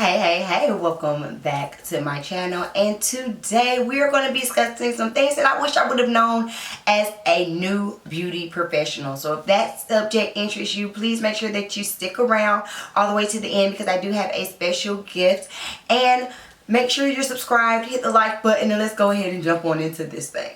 Hey, welcome back to my channel, and today we are going to be discussing some things that I wish I would have known as a new beauty professional. So if that subject interests you, please make sure that you stick around all the way to the end, because I do have a special gift. And make sure you're subscribed, hit the like button, and let's go ahead and jump on into this thing.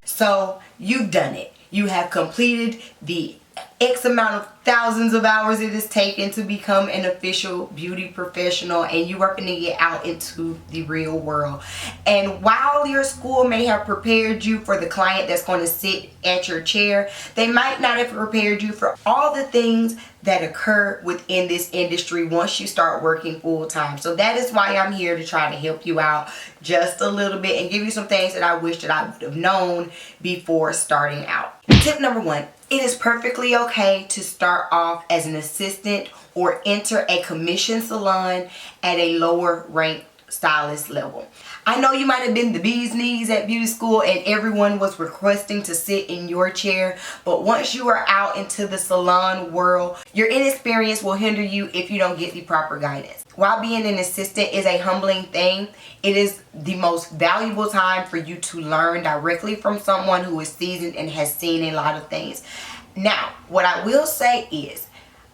So you've done it. You have completed the X amount of thousands of hours it has taken to become an official beauty professional, and you are going to get out into the real world. And while your school may have prepared you for the client that's going to sit at your chair, they might not have prepared you for all the things that occur within this industry once you start working full time. So that is why I'm here, to try to help you out just a little bit and give you some things that I wish that I would have known before starting out. Tip number one: it is perfectly okay to start off as an assistant or enter a commission salon at a lower ranked stylist level. I know you might have been the bee's knees at beauty school and everyone was requesting to sit in your chair, but once you are out into the salon world, your inexperience will hinder you if you don't get the proper guidance. While being an assistant is a humbling thing, it is the most valuable time for you to learn directly from someone who is seasoned and has seen a lot of things. Now, what I will say is,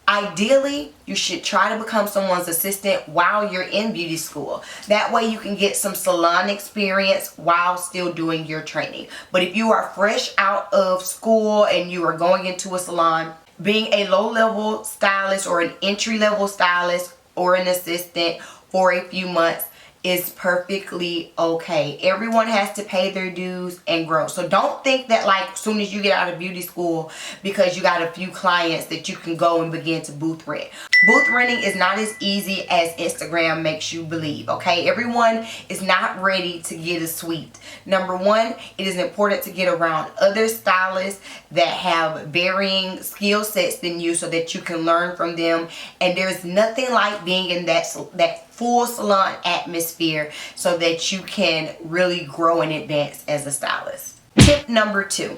ideally, you should try to become someone's assistant while you're in beauty school. That way you can get some salon experience while still doing your training. But if you are fresh out of school and you are going into a salon, being a low-level stylist or an entry-level stylist or an assistant for a few months is perfectly okay. Everyone has to pay their dues and grow. So don't think that like as soon as you get out of beauty school, because you got a few clients, that you can go and begin to booth rent. Booth renting is not as easy as Instagram makes you believe, okay? Everyone is not ready to get a suite. Number one, it is important to get around other stylists that have varying skill sets than you so that you can learn from them. And there's nothing like being in that full salon atmosphere so that you can really grow and advance as a stylist. Tip number two: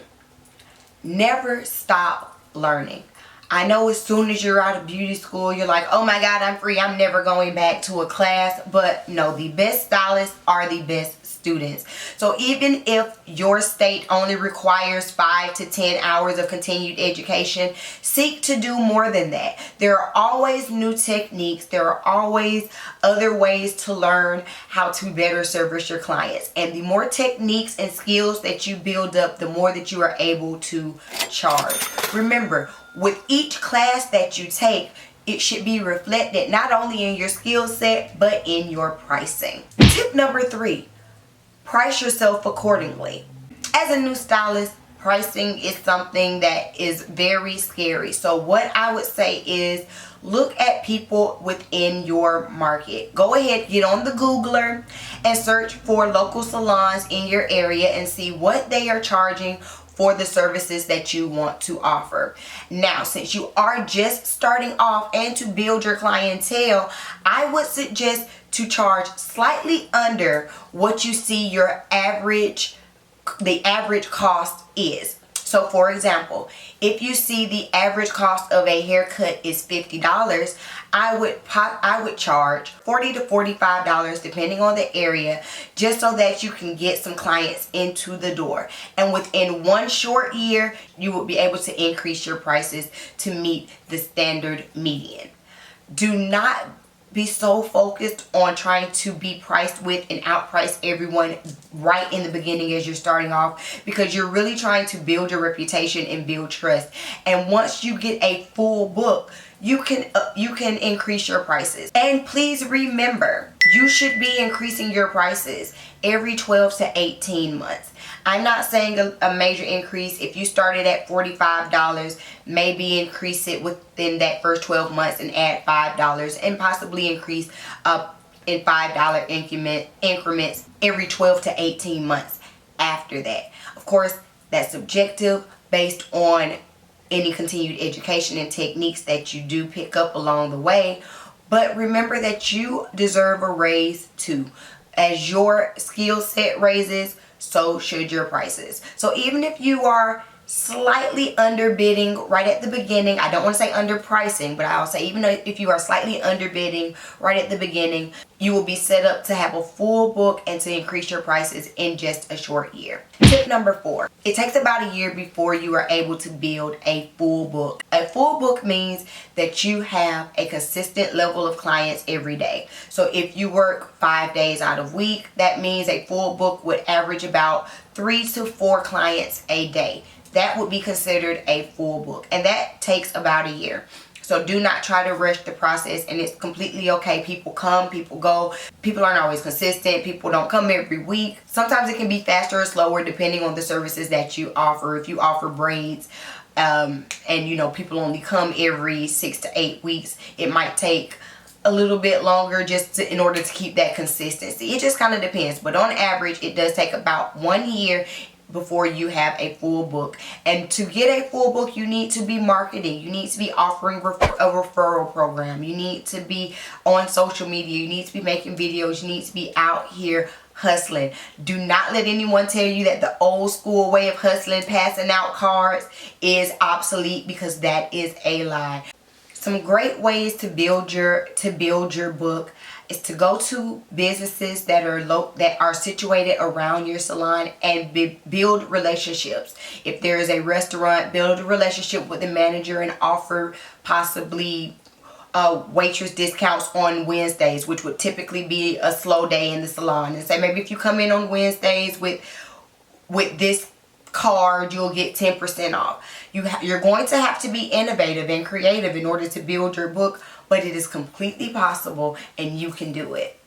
never stop learning. I know as soon as you're out of beauty school, you're like, oh my God, I'm free, I'm never going back to a class. But no, the best stylists are the best students. So even if your state only requires 5 to 10 hours of continued education, seek to do more than that. There are always new techniques. There are always other ways to learn how to better service your clients. And the more techniques and skills that you build up, the more that you are able to charge. Remember, with each class that you take, it should be reflected not only in your skill set, but in your pricing. Tip number three: price yourself accordingly. As a new stylist, pricing is something that is very scary. So what I would say is, look at people within your market. Go ahead, get on the Googler and search for local salons in your area and see what they are charging for the services that you want to offer. Now, since you are just starting off and to build your clientele, I would suggest to charge slightly under what you see the average cost is. So for example, if you see the average cost of a haircut is $50, I would charge $40 to $45 depending on the area, just so that you can get some clients into the door. And within one short year, you will be able to increase your prices to meet the standard median. Do not be so focused on trying to be priced with and outprice everyone right in the beginning as you're starting off, because you're really trying to build your reputation and build trust. And once you get a full book, you can increase your prices. And please remember, you should be increasing your prices every 12 to 18 months. I'm not saying a major increase. If you started at $45, maybe increase it within that first 12 months and add $5, and possibly increase up in $5 increments every 12 to 18 months after that. Of course, that's subjective based on any continued education and techniques that you do pick up along the way. But remember that you deserve a raise too. As your skill set raises, so should your prices. So even if you are slightly underbidding right at the beginning, I don't want to say underpricing, but I'll say even though if you are slightly underbidding right at the beginning, you will be set up to have a full book and to increase your prices in just a short year. Tip number 4. It takes about a year before you are able to build a full book. A full book means that you have a consistent level of clients every day. So if you work 5 days out of week, that means a full book would average about 3 to 4 clients a day. That would be considered a full book, and that takes about a year. So do not try to rush the process, and it's completely okay. People come, people go. People aren't always consistent. People don't come every week. Sometimes it can be faster or slower depending on the services that you offer. If you offer braids, and you know people only come every 6 to 8 weeks, it might take a little bit longer in order to keep that consistency. It just kind of depends, but on average it does take about 1 year before you have a full book. And to get a full book, you need to be marketing. You need to be offering a referral program. You need to be on social media. You need to be making videos. You need to be out here hustling. Do not let anyone tell you that the old school way of hustling, passing out cards, is obsolete, because that is a lie. Some great ways to build your book is to go to businesses that are situated around your salon and build relationships. If there is a restaurant, build a relationship with the manager and offer possibly waitress discounts on Wednesdays, which would typically be a slow day in the salon. And say maybe if you come in on Wednesdays with this card, you'll get 10% off. You're going to have to be innovative and creative in order to build your book, but it is completely possible and you can do it.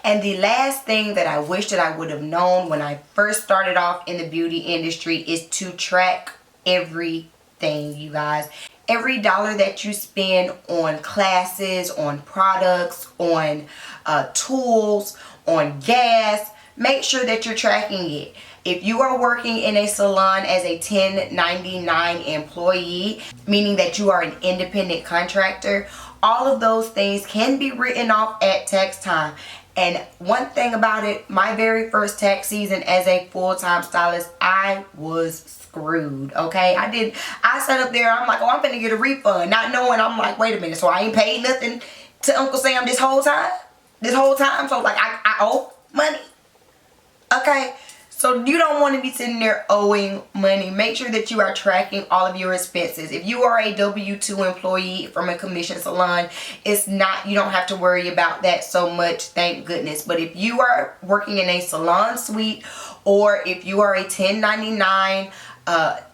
And the last thing that I wish that I would have known when I first started off in the beauty industry is to track everything, you guys. Every dollar that you spend on classes, on products, on tools, on gas, make sure that you're tracking it. If you are working in a salon as a 1099 employee, meaning that you are an independent contractor, all of those things can be written off at tax time. And one thing about it, my very first tax season as a full-time stylist, I was screwed, okay? I sat up there, I'm like, oh, I'm gonna get a refund, not knowing, I'm like, wait a minute, so I ain't paid nothing to Uncle Sam this whole time? So like, I owe money, okay? So you don't want to be sitting there owing money. Make sure that you are tracking all of your expenses. If you are a W-2 employee from a commission salon, you don't have to worry about that so much, thank goodness. But if you are working in a salon suite, or if you are a 1099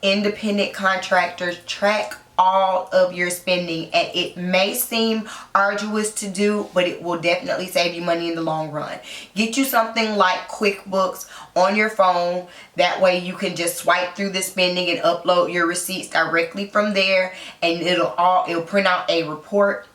independent contractor, track all of your spending. And it may seem arduous to do, but it will definitely save you money in the long run. Get you something like QuickBooks on your phone. That way you can just swipe through the spending and upload your receipts directly from there, and it'll print out a report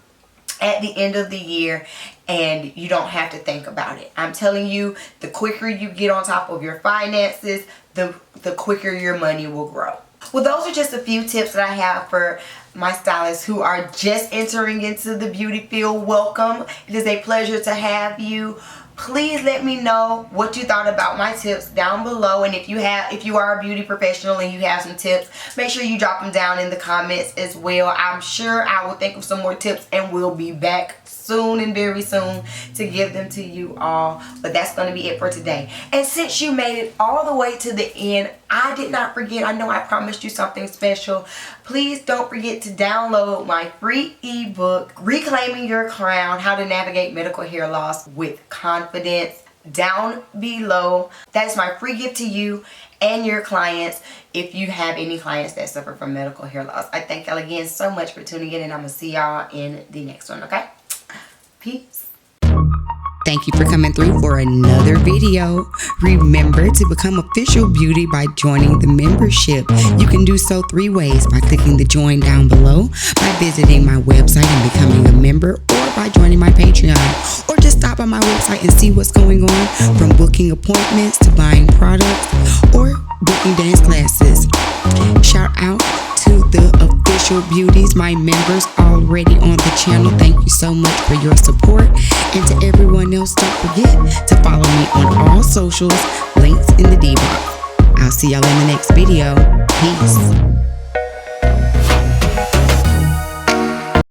at the end of the year, and you don't have to think about it. I'm telling you, the quicker you get on top of your finances, the quicker your money will grow. Well, those are just a few tips that I have for my stylists who are just entering into the beauty field. Welcome. It is a pleasure to have you. Please let me know what you thought about my tips down below, and if you are a beauty professional and you have some tips, make sure you drop them down in the comments as well. I'm sure I will think of some more tips and we'll be back soon and very soon to give them to you all. But that's going to be it for today. And since you made it all the way to the end, I did not forget. I know I promised you something special. Please don't forget to download my free ebook, Reclaiming Your Crown: How to Navigate Medical Hair Loss with Confidence, down below. That is my free gift to you and your clients if you have any clients that suffer from medical hair loss. I thank y'all again so much for tuning in, and I'm going to see y'all in the next one, okay? Peace. Thank you for coming through for another video. Remember to become official beauty by joining the membership. You can do so 3 ways: by clicking the join down below, by visiting my website and becoming a member, or by joining my Patreon, or just stop by my website and see what's going on, from booking appointments to buying products or booking dance classes. Shout out to the official beauties, my members already on the channel. Thank you so much for your support. And to everyone else, don't forget to follow me on all socials, links in the D box. I'll see y'all in the next video. Peace.